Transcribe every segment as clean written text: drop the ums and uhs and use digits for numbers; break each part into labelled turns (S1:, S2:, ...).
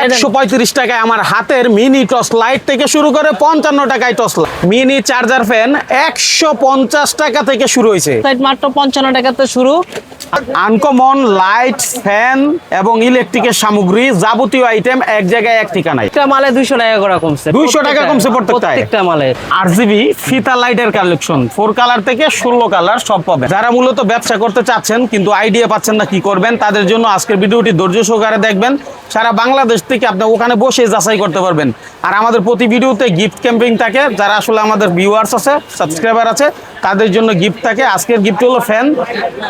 S1: 135 টাকায় আমার হাতের মিনি টর্চ লাইট থেকে শুরু করে 55 টাকায় torch light. Mini charger fan 150 টাকা থেকে শুরু হয়েছে,
S2: মাত্র 55 টাকাতে শুরু।
S1: আনকমন লাইট, ফ্যান এবং ইলেকট্রিকের সামগ্রী যাবতীয় আইটেম এক জায়গায় এক ঠিকানায়।
S2: একটা মালে 200 টাকা করে কমছে,
S1: 200 টাকা কমছে
S2: প্রত্যেকটা মালে।
S1: RGB ফিতা লাইটের কালেকশন 4 কালার থেকে 16 কালার সব পাবেন। যারা মূলত ব্যবসা করতে চাচ্ছেন কিন্তু আইডিয়া পাচ্ছেন না কি করবেন, তাদের জন্য আজকের ভিডিওটি ধৈর্য সহকারে দেখবেন। সারা বাংলাদেশ থেকে আপনি ওখানে বসে যাচাই করতে পারবেন। আর আমাদের প্রতি ভিডিওতে গিফট ক্যাম্পিং থাকে, যারা আসলে আমাদের ভিউয়ার্স আছে, সাবস্ক্রাইবার আছে, তাদের জন্য গিফট থাকে। আজকের গিফট হলো ফ্যান।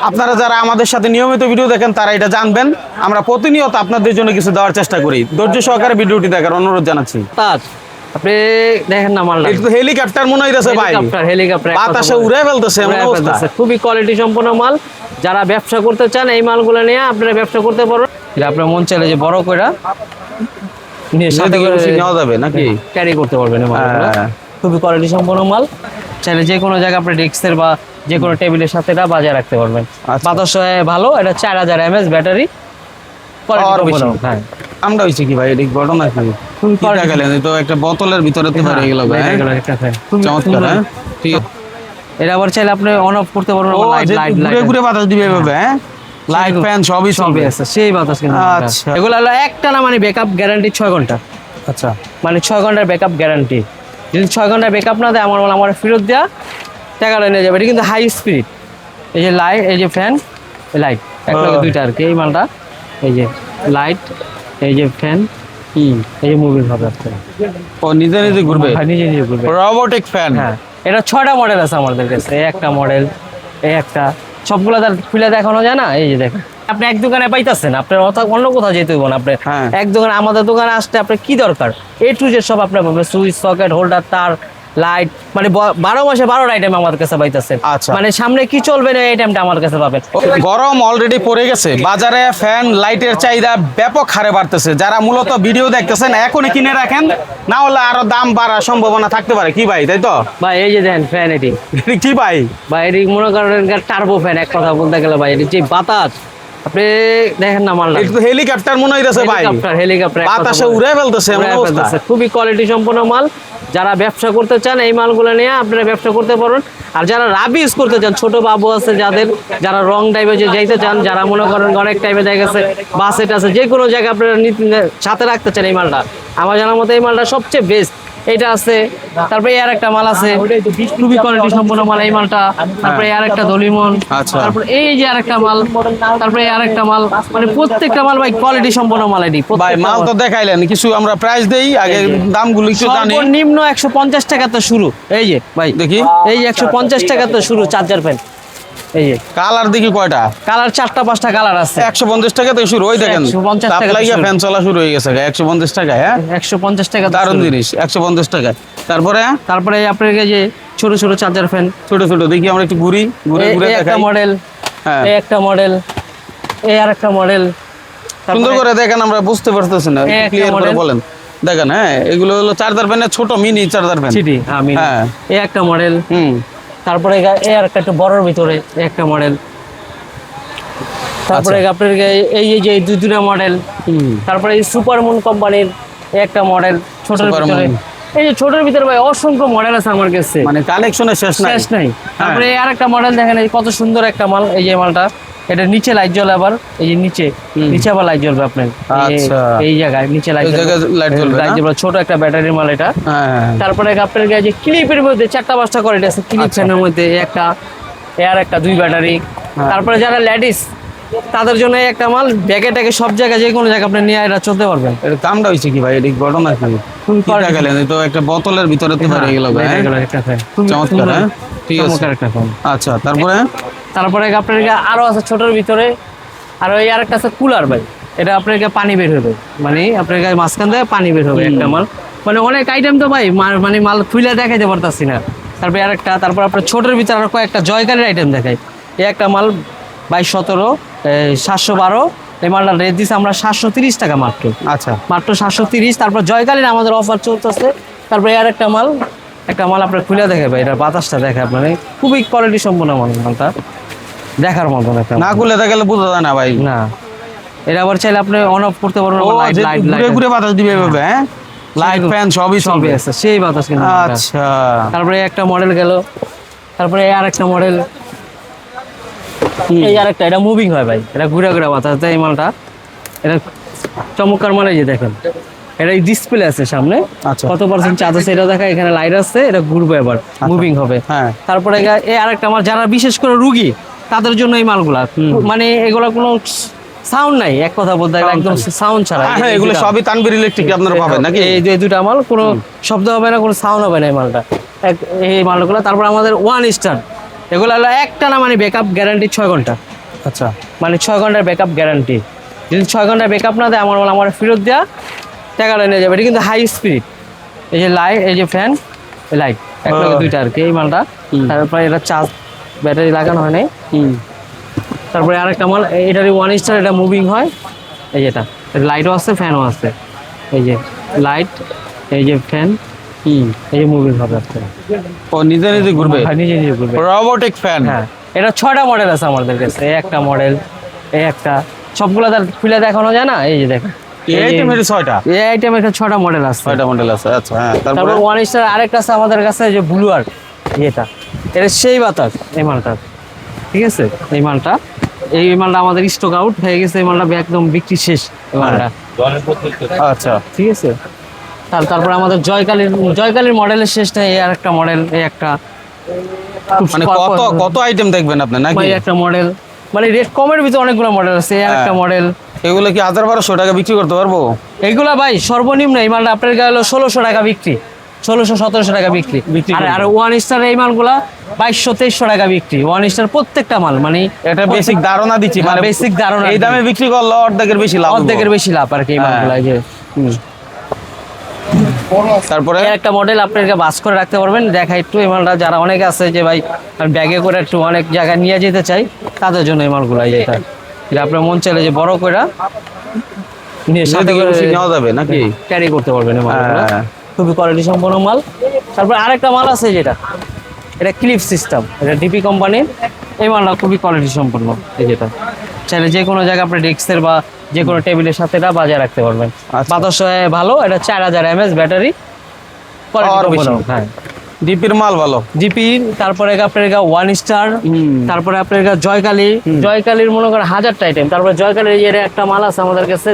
S1: আপনারা যারা আমাদের সাথে নিয়মিত ভিডিও দেখেন তারা এটা জানবেন, আমরা প্রতিনিয়ত আপনাদের জন্য কিছু দেওয়ার চেষ্টা করি। ধৈর্য সহকারে ভিডিওটি দেখার অনুরোধ জানাচ্ছি।
S2: আপনি দেখেন না মালটা,
S1: এটা তো হেলিকপ্টার মনে হইতাছে ভাই,
S2: হেলিকপ্টার
S1: বাতাসে উড়ে ফেলতেছে এমন অবস্থা।
S2: খুবই কোয়ালিটি সম্পন্ন মাল। যারা ব্যবসা করতে চান এই মালগুলো নিয়ে আপনারা ব্যবসা করতে পারবেন। এটা আপনার মন চাইলে যে বড় করে নিয়ে সাথে করে
S1: নেওয়া যাবে নাকি
S2: ক্যারি করতে পারবেন এই মালগুলো। খুবই কোয়ালিটি সম্পন্ন মাল। চাইলে যে কোনো জায়গায় আপনি ডেস্কের বা যে কোনো টেবিলের সাথে এটা বাজায় রাখতে পারবেন। বাতাস ভালো। এটা 4000 mAh ব্যাটারি। হ্যাঁ,
S1: আমরা হইছে কি ভাই, এটা ঘটনা কি? কিটা গেলেন তো একটা বোতলের ভিতরে তো ভরে গেল ভাই। চমৎকার। হ্যাঁ ঠিক আছে।
S2: এটা আবার চাইলে আপনি অন অফ করতে পারবেন। লাইট
S1: ঘুরে ঘুরে বাতাস দিবে এভাবে। হ্যাঁ, লাইট ফ্যান সবই
S2: আছে, সেই বাতাস কিন্তু।
S1: আচ্ছা,
S2: এগুলো হলো একটা না, মানে ব্যাকআপ গ্যারান্টি 6 ঘন্টা।
S1: আচ্ছা,
S2: মানে 6 ঘন্টার ব্যাকআপ গ্যারান্টি। যদি 6 ঘন্টার ব্যাকআপ না দেয় আমার ফেরত দেওয়া টাকাটা নিয়ে যাবে। এটা কিন্তু হাই স্পিড। এই যে লাইট, এই যে ফ্যান, লাইট একটা দুইটা আর কি। এই মালটা এই যে লাইট, এই যে ফ্যান, এই যে মুভিং হবে আপনার।
S1: ও নিজে নিজে ঘুরবে?
S2: নিজে নিজে ঘুরবে,
S1: রোবোটিক ফ্যান।
S2: হ্যাঁ, এটা 6টা মডেল আছে আমাদের কাছে। এই একটা মডেল, এই একটা, সবগুলো তার খুলে দেখানো যায় না। এই যে দেখেন, আপনি এক দোকানে পাইতেছেন, আপনার অন্য কোথাও যেতে হইব না। আপনি এক দোকানে, আমাদের দোকানে আসতে আপনার কি দরকার, A to Z সব আপনার পাবেন। সুইচ, সকেট, হোল্ডার, তার, লাইট, মানে 12 মাসে 12টা আইটেম আমার কাছে পাইতেছেন। মানে সামনে কি চলবে না এই আইটেমটা আমার কাছে পাবেন।
S1: গরম অলরেডি পড়ে গেছে, বাজারে ফ্যান লাইটের চাহিদা ব্যাপক হারে বাড়তেছে। যারা মূলত ভিডিও দেখতেছেন এখনই কিনে রাখেন, না হলে আরো দাম বাড়ার সম্ভাবনা থাকতে পারে। কি ভাই, তাই তো
S2: ভাই? এই যে দেখেন ফ্যান, এটি
S1: কি ভাই?
S2: ভাই এটি মনে করেন টার্বো ফ্যান। এক কথা বলতে গেলে ভাই, এটি যে বাতাস আপনি দেখেন না মালটা,
S1: এটা তো হেলিকপ্টার মনে হইতাছে ভাই।
S2: হেলিকপ্টার
S1: বাতাসে উড়ে ফেলতেছে এমন অবস্থা।
S2: খুবই কোয়ালিটি সম্পন্ন মাল। যারা ব্যবসা করতে চান এই মালগুলো নিয়ে আপনারা ব্যবসা করতে পারেন। আর যারা রাবি ইউজ করতে চান, ছোট বাবু আছে যাদের, যারা রং টাইপে যাইতে চান, যারা মনে করেন অনেক টাইপে দেখা গেছে বাসেট আছে, যে কোনো জায়গায় আপনারা সাথে রাখতে চান এই মালটা, আমার জানার মতো এই মালটা সবচেয়ে বেস্ট। এটা আছে, তারপরে আর একটা মাল আছে খুবই কোয়ালিটি সম্পন্ন মাল এই মালটা। তারপরে আর একটা দলিমন, তারপরে এই যে আরেকটা মাল, তারপরে আরেকটা মাল, মানে প্রত্যেকটা মাল ভাই কোয়ালিটি সম্পন্ন মাল। এটি
S1: ভাই মাল তো দেখাইলেন, কিছু আমরা প্রাইস দেই আগে, দামগুলো একটু জানি।
S2: সর্বনিম্ন 150 টাকাতে শুরু। এই যে ভাই দেখি, এই যে 150 টাকাতে শুরু চার্জার ফ্যান। এই যে
S1: কালার দেখি কয়টা?
S2: কালার 4টা-5টা কালার আছে।
S1: 150 টাকা থেকে শুরু। ওই দেখেন
S2: 150 টাকা
S1: লাগিয়ে ফ্যান চলা শুরু হয়ে গেছে 150 টাকা। হ্যাঁ,
S2: 150 টাকা
S1: দারুণ জিনিস, 150 টাকা। তারপরে
S2: আপনার যে ছোট ছোট চার্জার ফ্যান,
S1: ছোট ছোট দেখি আমরা একটু ঘুরে দেখাই।
S2: একটা মডেল, এই একটা মডেল, এই আরেকটা মডেল।
S1: সুন্দর করে দেখেন, আমরা বুঝতে পারতেছি না, ক্লিয়ার করে বলেন। দেখেন, হ্যাঁ, এগুলো হলো চার্জার ফ্যানের ছোট মিনি চার্জার ফ্যান।
S2: হ্যাঁ, এই একটা মডেল। তারপরে এই আর একটা বড়র ভিতরে একটা মডেল। তারপরে আপনার এই যে দুইটা মডেল। তারপরে এই সুপারমুন কোম্পানির একটা মডেল ছোটর ভিতরে। এই যে ছোটর ভিতরে ভাই অসংখ্য মডেল আছে আমার কাছে, মানে
S1: কালেকশনের শেষ নাই।
S2: তারপরে আর একটা মডেল দেখেন, এই কত সুন্দর একটা মাল। এই যে মালটা, এটা নিচে লাইট জ্বলে, আবার এই যে নিচে আবার লাইট জ্বলবে আপনার। এই জায়গায় নিচে লাইট জ্বলবে, ছোট একটা ব্যাটারির মাল এটা। তারপরে আপনার যে ক্লিপের মধ্যে 4টা-5টা করে আছে, ক্লিপ ফ্যানের মধ্যে একটা, এর একটা 2 ব্যাটারি। তারপরে যারা লেডিস তাদের জন্য একটা মাল, ব্যাগে সব জায়গায় যে কোনো জায়গায় আপনি নিয়ে এটা চলতে পারবেন।
S1: এর দামটা হইছে কি ভাই? এটা ঘটনা কি? কিটা গেলেন তো একটা বোতলের ভিতরে তো ভরে গেল ভাই।
S2: একটা ফ্যান
S1: চমৎকার। হ্যাঁ ঠিক আছে,
S2: একটা ফ্যান।
S1: আচ্ছা, তারপরে
S2: আপনার আরো আছে ছোটর ভিতরে। আর ওই আরেকটা আছে কুলার ভাই। এটা আপনার পানি বের হবে, মানে আপনার মাঝখান থেকে পানি বের হবে একটা মাল। মানে অনেক আইটেম তো ভাই, মানে মাল খুলে দেখাইতে পারতাছি না। তারপরে আরেকটা, তারপর আপনার ছোটের ভিতরে আরো কয়েকটা জয়কালের আইটেম দেখাই। এই একটা মাল 2217 712। এই মালটা রেট দিচ্ছি আমরা 730 টাকা মাত্র। আচ্ছা, মাত্র 730। তারপর জয়কালীন আমাদের অফার চলতেছে। তারপরে আর একটা মাল আপনার খুলে দেখাবে, এটা বাতাসটা দেখায়, মানে খুবই কোয়ালিটি সম্পন্ন মালটা, দেখার মতন একটা।
S1: না খুলে দেখালে বোঝা যায় না ভাই।
S2: না, এটা আবার চাইলে আপনি অন অফ করতে পারবেন,
S1: ও
S2: লাইট
S1: যে
S2: লাইট
S1: ঘুরে ঘুরে বাতাস দিবে এভাবে, হ্যাঁ লাইট ফ্যান সবই
S2: সবই
S1: চলবে।
S2: আছে, সেই বাতাস কিন্তু মালটা।
S1: আচ্ছা
S2: তারপরে একটা মডেল গেল, তারপরে আর একটা মডেল, এই আর একটা, এটা মুভিং হয় ভাই, এটা ঘুরে ঘুরে বাতাস দেয় এই মালটা। এটা চমৎকার মাল, এই যে দেখেন এটা ডিসপ্লে আছে সামনে,
S1: আচ্ছা।
S2: কত পার্সেন্ট চার্জ আছে এটা দেখা, এখানে লাইট আছে, এটা ঘুরবে এবার মুভিং হবে।
S1: হ্যাঁ।
S2: তারপরে এই আরেকটা মাল, যারা বিশেষ করে রুগী তাদের জন্য এই মালগুলা, মানে এগুলা কোনো সাউন্ড নাই, এক কথা বলতে গেলে একদম সাউন্ড ছাড়া।
S1: হ্যাঁ এগুলো সবই তানভীর ইলেকট্রিক আপনারা পাবেন নাকি?
S2: এই যে দুটা মাল কোনো শব্দ হবে না, কোনো সাউন্ড হবে না এই মালটা, এই মালগুলো। তারপর আমাদের 1 স্টার, এগুলো হলো একটা না, মানে ব্যাকআপ গ্যারান্টি 6 ঘন্টা,
S1: আচ্ছা
S2: মানে 6 ঘন্টার ব্যাকআপ গ্যারান্টি। যদি 6 ঘন্টার ব্যাকআপ না দেয় আমার মাল আমার ফেরত দেওয়া, টাকাটা নিয়ে যাবে। এটা কিন্তু হাই স্পিড, এই যে লাইট, এই যে ফ্যান, লাইট একটা দুইটা আর কি এই মালটা। তারপরে এটা চার্জ ব্যাটারি লাগানো হয় নাই। তারপরে আরেকটা মাল, এটারই 1 স্টার, এটা মুভিং হয়, এই যেটা লাইটও আছে ফ্যানও আছে, এই যে লাইট, এই যে ফ্যান, এই যে মুভিং হবে আপনার।
S1: ও নিজে নিজে ঘুরবে,
S2: হ্যাঁ, নিজে নিজে ঘুরবে।
S1: Robotic fan.
S2: হ্যাঁ, এটা 6টা মডেল আছে আমাদের কাছে, এই একটা মডেল, এই একটা, সবগুলো তার খুলে দেখানো যায় না, এই যে দেখেন
S1: এই আইটেমের 6টা,
S2: এই আইটেমের 6টা মডেল আছে।
S1: 6টা মডেল আছে। আচ্ছা হ্যাঁ, তারপরে
S2: তারপর 1 স্টার আরেকটা আছে আমাদের কাছে, এই যে ব্লু আর এটা, এটা সেই বাতাস এই মালটা, ঠিক আছে। এই মালটা আমাদের স্টক আউট হয়ে গেছে, এই মালটা একদম বিক্রি শেষ এই মালটা,
S1: আচ্ছা
S2: ঠিক আছে। তারপর আমাদের জয়কালীর মডেলের শেষ নেই, এই আরেকটা মডেল, এই একটা
S1: মানে কত কত আইটেম দেখবেন আপনি নাকি?
S2: এই একটা মডেল, মানে রেট কমের ভিতরে অনেকগুলো মডেল আছে, এই আরেকটা মডেল।
S1: এগুলো কি 1000-1200 টাকা বিক্রি করতে পারবো?
S2: এইগুলা ভাই সর্বনিম্ন এই মালটা আপনার গেল 1600 টাকা বিক্রি, 1600-1700 টাকা বিক্রি। আর 1 স্টার এই মালগুলা 2200-2300 টাকা বিক্রি, 1 স্টার প্রত্যেকটা মাল, মানে
S1: এটা বেসিক ধারণা দিচ্ছি, মানে
S2: বেসিক ধারণা,
S1: এই দামে বিক্রি করলে অর্ধেকের বেশি লাভ,
S2: অর্ধেকের বেশি লাভ আর কি এই মালগুলা। এই যে
S1: তারপরে
S2: এই একটা মডেল আপনাকে বাস করে রাখতে পারবেন, দেখা একটু এই মালটা, যারা অনেকে আছে যে ভাই আমি ব্যাগে করে একটু অনেক জায়গায় নিয়ে যেতে চাই, তাদের জন্য এই মালগুলা। এটা আপনার মন চাইলে যে বড় করে নিয়ে সাথে করে
S1: নেওয়া যাবে নাকি,
S2: ক্যারি করতে পারবেন এই মালগুলা, খুবই কোয়ালিটি সম্পন্ন মাল। তারপর আরেকটা মাল আছে যেটা, এটা ক্লিপ সিস্টেম, এটা ডিপি কোম্পানির, এই মালটা খুবই কোয়ালিটি সম্পন্ন। এই যেটা চাইলে যে কোনো জায়গায় আপনি ডেস্কের বা যে কোনো টেবিলের সাথে এটা বাজায় রাখতে পারবেন। বাতাস ভালো, এটা 4000 mAh ব্যাটারি, হ্যাঁ
S1: ডিপির মাল ভালো,
S2: ডিপি। তারপরে আপনার 1 স্টার, তারপরে আপনার জয়কালীর মনে করেন 1000টা আইটেম। তারপরে জয়কালীর এর একটা মাল আছে আমাদের কাছে,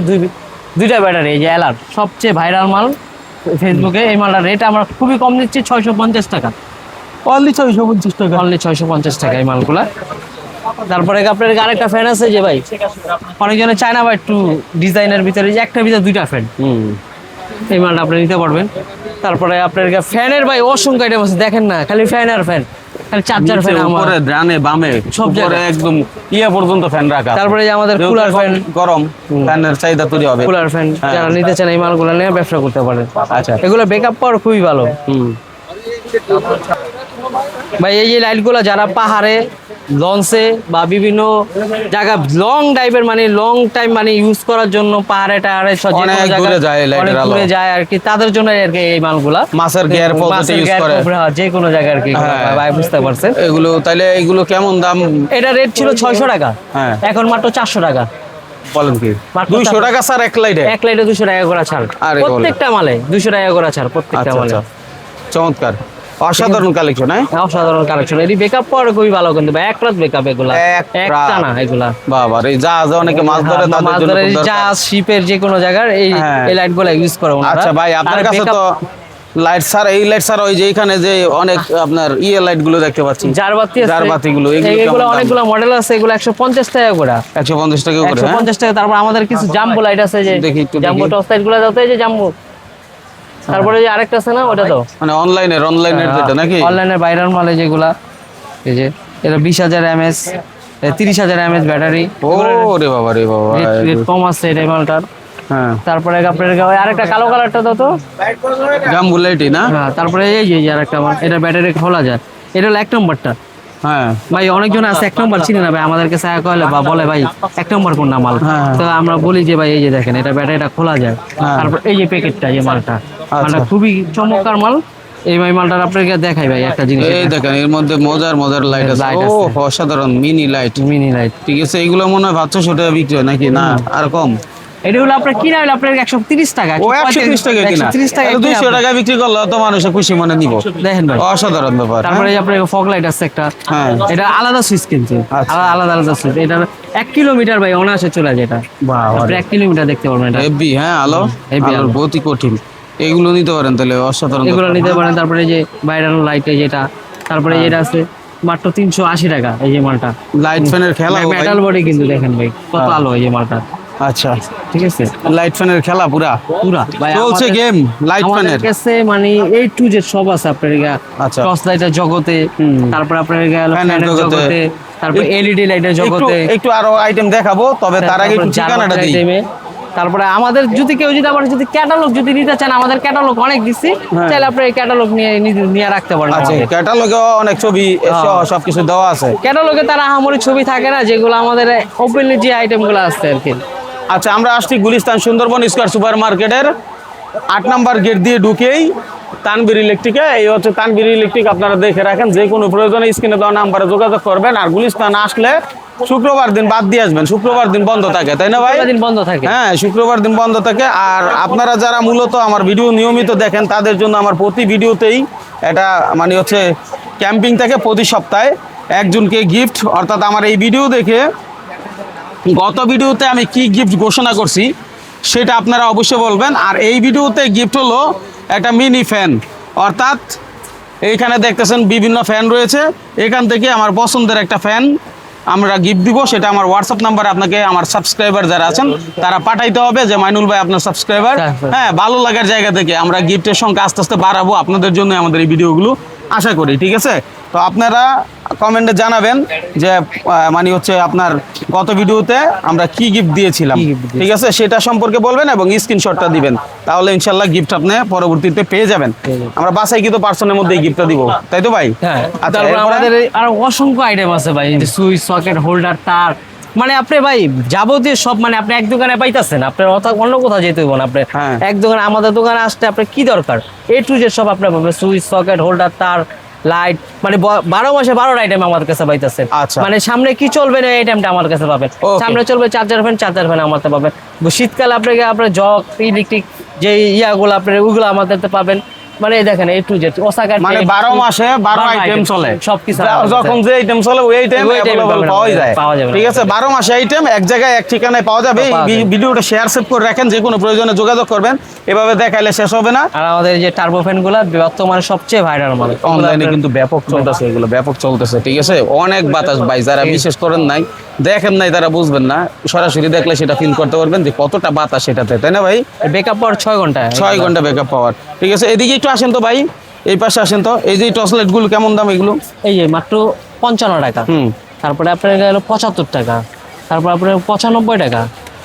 S2: দুইটা ব্যাটারি, এই যে এলার সবচেয়ে ভাইরাল মাল ফেসবুকে। এই মালটার রেট আমরা খুবই কম দিচ্ছি, 650 টাকা,
S1: অনলি 650 টাকা,
S2: অনলি 650 টাকা এই মালগুলা। তারপরে আপনার আরেকটা ফ্যান আছে যে ভাই অনেকজনে চায় না ভাই একটু ডিজাইনের ভিতরে, যে একটা ভিতরে 2টা ফ্যান, এই মালটা আপনি নিতে পারবেন। তারপরে আপনার ফ্যানের ভাই অসংখ্য আইটেম আছে, দেখেন না খালি ফ্যান আর ফ্যান, খালি চার্জার ফ্যান,
S1: উপরে ডানে বামে
S2: সব জায়গায়
S1: একদম পর্যন্ত ফ্যান রাখা।
S2: তারপরে যে আমাদের কুলার ফ্যান,
S1: গরম ফ্যানের চাহিদা তৈরি হবে,
S2: কুলার ফ্যান যারা নিতে চান এই মালগুলো নিয়ে ব্যবসা করতে পারেন।
S1: আচ্ছা
S2: এগুলো ব্যাকআপ পাওয়ার খুবই ভালো ভাই। এই যে লাইটগুলো যারা পাহাড়ে, লঞ্চে বা বিভিন্ন জায়গা লং ড্রাইভের, মানে লং টাইম মানে ইউজ করার জন্য পাহাড়ে টাহাড়ে
S1: অনেক
S2: দূরে যায় আর কি, তাদের জন্য আর কি এই মালগুলা।
S1: মাছের গিয়ার পদ্ধতি ইউজ করে
S2: যে কোনো জায়গায় আর কি, ভাই বুঝতে পারছেন।
S1: এগুলো তাইলে এগুলো কেমন দাম?
S2: এটা রেট ছিল 600 টাকা,
S1: হ্যাঁ
S2: এখন মাত্র 400 টাকা।
S1: বলেন কি 200 টাকা স্যার এক লাইটে?
S2: এক লাইটে 200 টাকা করে ছাড়, প্রত্যেকটা মালে 200 টাকা করে ছাড়, প্রত্যেকটা মালে।
S1: চমৎকার, অসাধারণ কালেকশন, হ্যাঁ
S2: অসাধারণ কালেকশন। এর ব্যাকআপ পাওয়ার খুবই ভালো কিন্তু ভাই, এক রাত ব্যাকআপ এগুলা, একটা না এগুলা।
S1: বাবা রে, জাহাজে অনেকে মাছ ধরে, তাদের জন্য খুব দরকার।
S2: জাহাজ, শিপের যে কোনো জায়গার এই লাইটগুলো ইউজ করে ওনারা।
S1: আচ্ছা ভাই, আপনার কাছে তো লাইট স্যার, এই লাইট স্যার ওই যে এখানে যে অনেক আপনার লাইট গুলো দেখতে পাচ্ছি, জারবাতি গুলো,
S2: এগুলো অনেকগুলো মডেল আছে, এগুলো 150 টাকা করে,
S1: 150 টাকা করে,
S2: 150 টাকা। তারপর আমাদের কিছু জাম্বো লাইট আছে, যে জাম্বো টর্চ লাইট গুলো দাও, এই যে জাম্বো। তারপরে যে আরেকটা আছে না, ওটা দাও,
S1: মানে অনলাইনের যেটা নাকি,
S2: অনলাইনের বাইরের মালে যেগুলা, এই যে এটা 20000 mAh, 30000 mAh ব্যাটারি।
S1: ওরে বাবা রে বাবা,
S2: রেট কম আছে এই মালটার।
S1: হ্যাঁ
S2: তারপরে আপনার আরেকটা কালো কালারটা দাও তো,
S1: জাম্বো লাইট না?
S2: হ্যাঁ। তারপরে এই যে আরেকটা মাল, এটা ব্যাটারি খোলা যায়, এটা হলো 1 নম্বরটা।
S1: হ্যাঁ
S2: ভাই অনেকজন আছে 1 নম্বর চিনে না ভাই, আমাদের কাছে কইলে বা বলে ভাই 1 নম্বর কোন না মাল, তো আমরা বলি যে ভাই এই যে দেখেন এটা ব্যাটারিটা খোলা যায়। তারপর এই যে প্যাকেটটা, যে মালটা খুবই চমৎকার মাল, এই ভাই মালটা আপনাকে দেখাই ভাই একটা জিনিস,
S1: এই দেখেন এর মধ্যে মজার লাইট আছে।
S2: লাইট
S1: ও
S2: আছে।
S1: অসাধারণ মিনি লাইট।
S2: Mini light.
S1: ঠিক আছে, এগুলো মনে হয় 500 টাকা বিক্রি হয় নাকি? না আর কম?
S2: এটা হলো আপনার কিনা হলো আপনার 130 টাকা।
S1: ও 130 টাকা কিনা,
S2: 130 টাকা,
S1: 200 টাকা বিক্রি করলে তো মানুষ খুশি মনে নিব।
S2: দেখেন ভাই
S1: অসাধারণ ব্যাপার।
S2: তারপরে আপনার ফগ লাইট আছে একটা,
S1: হ্যাঁ।
S2: এটা আলাদা সুইচ কিন্তু,
S1: আচ্ছা।
S2: আলাদা সুইচ। এটা 1 কিলোমিটার ভাই অনায়াসে চলে যায় এটা, আপনি 1 কিলোমিটার দেখতে পারবেন এটা।
S1: হেভি, হ্যাঁ আলো
S2: হেভি
S1: আলোর
S2: আলো।
S1: বহুতই কঠিন। এগুলো নিতে পারেন তাহলে, অসাধারণ
S2: এগুলো
S1: ব্যাপার।
S2: নিতে পারেন। তারপরে যে বাইরানো লাইট যেটা, তারপরে যেটা আছে মাত্র 380 টাকা এই যে মালটা।
S1: লাইট ফ্যানের খেলা ভাই।
S2: মেটাল বডি কিন্তু দেখেন ভাই কত আলো এই যে মালটা।
S1: আচ্ছা,
S2: ঠিক আছে,
S1: লাইট ফ্যানের খেলা পুরা
S2: পুরা ভাই
S1: চলছে
S2: আমাদের-
S1: গেম লাইট
S2: আমাদের
S1: ফ্যানের।
S2: কাছে মানে A to Z সব আছে আপনার
S1: আচ্ছা।
S2: টর্চ লাইটের জগতে, তারপর আপনার
S1: ফ্যানের
S2: ফ্যানের
S1: জগতে,
S2: জগতে, তারপর LED লাইটের জগতে,
S1: একটু আরো আইটেম দেখাবো, তবে তার আগে একটু ঠিকানাটা দিই।
S2: তারপরে আমাদের যদি কেউ যদি আবার যদি ক্যাটালগ যদি নিতে চান, আমাদের ক্যাটালগ অনেক দিচ্ছি, তাহলে আপনি এই ক্যাটালগ নিয়ে রাখতে পারেন।
S1: আচ্ছা, ক্যাটালগে অনেক ছবি সহ সবকিছু দেওয়া আছে।
S2: ক্যাটালগে তার আহামরি ছবি থাকে না, যেগুলো আমাদের ওপেনলি যে আইটেমগুলো আছে আর কি।
S1: আচ্ছা, আমরা আসছি গুলিস্তান সুন্দরবন স্কয়ার সুপার মার্কেটের 8 নাম্বার গেট দিয়ে ঢুকেই তানবীর ইলেকট্রিকে। এই হচ্ছে তানবীর ইলেকট্রিক, আপনারা দেখে রাখেন। যে কোনো প্রয়োজনে স্ক্রিনে দেওয়া নাম্বারে যোগাযোগ করবেন। আর গুলিস্তান আসলে শুক্রবার দিন বাদ দিয়ে আসবেন, শুক্রবার দিন বন্ধ থাকে, তাই না ভাই?
S2: দিন বন্ধ থাকে।
S1: হ্যাঁ, শুক্রবার দিন বন্ধ থাকে। আর আপনারা যারা মূলত আমার ভিডিও নিয়মিত দেখেন, তাদের জন্য আমার প্রতি ভিডিওতেই এটা মানে হচ্ছে ক্যাম্পিং থেকে প্রতি সপ্তাহে একজনকে গিফট, অর্থাৎ আমার এই ভিডিও দেখে গত ভিডিওতে আমি কি গিফট ঘোষণা করছি সেটা আপনারা অবশ্যই বলবেন। আর এই ভিডিওতে গিফট হলো একটা মিনি ফ্যান, অর্থাৎ এইখানে দেখতেছেন বিভিন্ন ফ্যান রয়েছে। এখান থেকে আমার পছন্দের একটা ফ্যান আমরা গিফট দিব। সেটা আমার হোয়াটসঅ্যাপ নাম্বারে আপনাকে আমার সাবস্ক্রাইবার যারা আছেন তারা পাঠাইতে হবে যে মাইনুল ভাই আপনার সাবস্ক্রাইবার। হ্যাঁ, ভালো লাগার জায়গা থেকে আমরা গিফটের সংখ্যা আস্তে আস্তে বাড়াবো আপনাদের জন্য, আমাদের এই ভিডিওগুলো আশা করি। ঠিক আছে, তো আপনারা কমেন্টে জানাবেন যে মানে হচ্ছে আপনার গত ভিডিওতে আমরা কি গিফট দিয়েছিলাম। ঠিক আছে, সেটা সম্পর্কে বলবেন এবং স্ক্রিনশটটা দিবেন, তাহলে ইনশাল্লাহ গিফট আপনি পরবর্তীতে পেয়ে যাবেন। আমরা বাসায় কিন্তু পার্সনের মধ্যে গিফটটা দিব, তাই তো ভাই?
S2: হ্যাঁ,
S1: আচ্ছা,
S2: তারপর
S1: এরপরে?
S2: আমাদের আরো অসংখ্য আইটেম আছে ভাই, সুইচ, সকেট, হোল্ডার, তার, মানে আপনি ভাই যাবতীয় সব মানে আপনি এক দোকানে পাইতেছেন, আপনার অন্য কোথাও যেতে হইব না। আপনি
S1: হ্যাঁ।
S2: এক দোকানে, আমাদের দোকানে আসতে আপনার কি দরকার, A to Z সব আপনার পাবেন। সুইচ, সকেট, হোল্ডার, তার, লাইট, মানে 12 মাসে 12টা আইটেম আমাদের কাছে পাইতেছেন।
S1: আচ্ছা।
S2: মানে সামনে কি চলবে না এই আইটেমটা আমার কাছে পাবেন।
S1: Okay.
S2: সামনে চলবে চার্জার ফ্যান আমার কাছে পাবেন। শীতকালে আপনার জগ, ইলেকট্রিক যে ইয়াগুলো আপনার ওগুলো আমাদের কাছে পাবেন। মানে এই দেখেন A to Z ওসাকা,
S1: মানে 12 মাসে 12 আইটেম চলে,
S2: সবকিছু
S1: যখন যে আইটেম চলে ওই আইটেম
S2: ওই item
S1: পাওয়া যায়। ঠিক আছে, 12 মাসে আইটেম এক জায়গায় এক ঠিকানায় পাওয়া যাবে। এই ভিডিওটা শেয়ার সেভ করে রাখেন, যে কোনো প্রয়োজনে যোগাযোগ করবেন, এভাবে দেখাইলে শেষ হবে না।
S2: আর আমাদের যে টার্বো ফ্যান গুলা বর্তমানে সবচেয়ে ভাইরাল মাল,
S1: অনলাইনে কিন্তু ব্যাপক চলতেছে, এগুলো ব্যাপক চলতেছে। ঠিক আছে, অনেক বাতাস ভাই, যারা বিশেষ করেন নাই, দেখেন নাই, তারা বুঝবেন না। সরাসরি দেখলে সেটা ফিল করতে পারবেন যে কতটা বাতাস সেটাতে, তাই না ভাই?
S2: ব্যাকআপ পাওয়ার 6 ঘন্টা
S1: 6 ঘন্টা ব্যাকআপ পাওয়ার। ঠিক আছে, এদিকে একটু আসেন তো ভাই, এই পাশে আসেন তো। এই যে টর্চ লাইট গুলো কেমন দাম এগুলো?
S2: এই যে মাত্র 55 টাকা। তারপরে আপনার গেল 75 টাকা, তারপর আপনার 95 টাকা,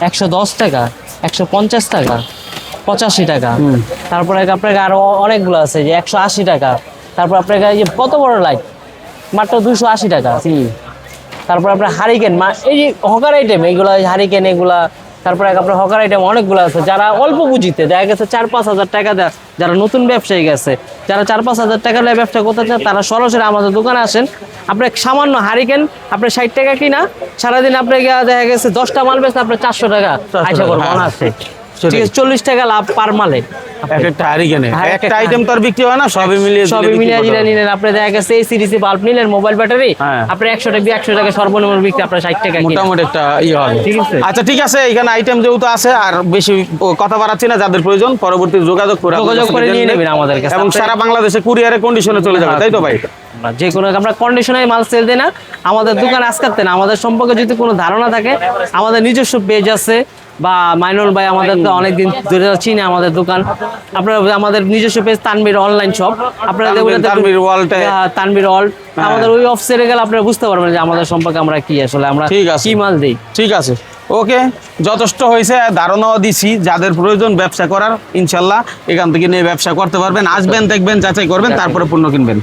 S2: 110 টাকা, 150 টাকা, 85 টাকা। তারপরে আপনার আরো অনেকগুলো আছে যে 180 টাকা। তারপর আপনার এই যে কত বড় লাইট মাত্র 280 টাকা। তারপর আপনার হারিকেন, এই যে হকার আইটেম, এইগুলো হারিকেন এগুলা। তারপরে আপনার হকার আইটেম অনেকগুলো আছে, যারা অল্প পুঁজিতে দেখা গেছে 4-5 হাজার টাকা দেয়, যারা নতুন ব্যবসায়ী গেছে, যারা 4-5 হাজার টাকা দিয়ে ব্যবসা করতে চান, তারা সরাসরি আমাদের দোকানে আসেন। আপনার সামান্য হারিকেন আপনার 60 টাকা কিনা, সারাদিন আপনার দেখা গেছে 10টা মাল বেচতে আপনার 400 টাকা আশা করবো আছে। ঠিক আছে, 40 টাকা লাভ পার মালে।
S1: একটা হারিকেনে
S2: হ্যাঁ,
S1: একটা আইটেম তো আর বিক্রি হয় না, সবই মিলিয়ে
S2: জিরা নিলেন, আপনি দেখা গেছে এসিডিসি বাল্ব নিলেন, মোবাইল ব্যাটারি, আপনার 100 টাকা সর্বনিম্ন বিক্রি আপনার 60 টাকা কিনা।
S1: মোটামুটি একটা ইয়ে হবে।
S2: ঠিক আছে,
S1: আচ্ছা ঠিক আছে, এখানে আইটেম যেহেতু আছে আর বেশি কথা বাড়াচ্ছি না, যাদের প্রয়োজন পরবর্তী যোগাযোগ করে
S2: নিয়ে নেবেন আমাদের কাছে,
S1: এবং সারা বাংলাদেশে কুরিয়ারে কন্ডিশনে চলে যাবে, তাই তো ভাই?
S2: যে কোনো আমরা কন্ডিশনে মাল সেল দেই না, আমাদের দোকান আজকাতে না। আমাদের সম্পর্কে যদি কোনো ধারণা থাকে, আমাদের নিজস্ব পেজ আছে, বা মাইনুল ভাই আমাদের তো অনেকদিন ধরে চিনে আমাদের দোকান। আপনারা আমাদের নিজস্ব পেজ তানবীর অনলাইন শপ, আপনারা
S1: তানবীর ওয়ার্ল্ডে,
S2: তানবীর ওয়ার্ল্ড, আমাদের ওই অফিসে গেলে আপনারা বুঝতে পারবেন যে আমাদের সম্পর্কে আমরা কি আসলে আমরা কি মাল দিই।
S1: ঠিক আছে, ওকে, যথেষ্ট হয়েছে, ধারণাও দিছি। যাদের প্রয়োজন ব্যবসা করার, ইনশাল্লাহ এখান থেকে নিয়ে ব্যবসা করতে পারবেন। আসবেন, দেখবেন, যাচাই করবেন, তারপরে পণ্য কিনবেন।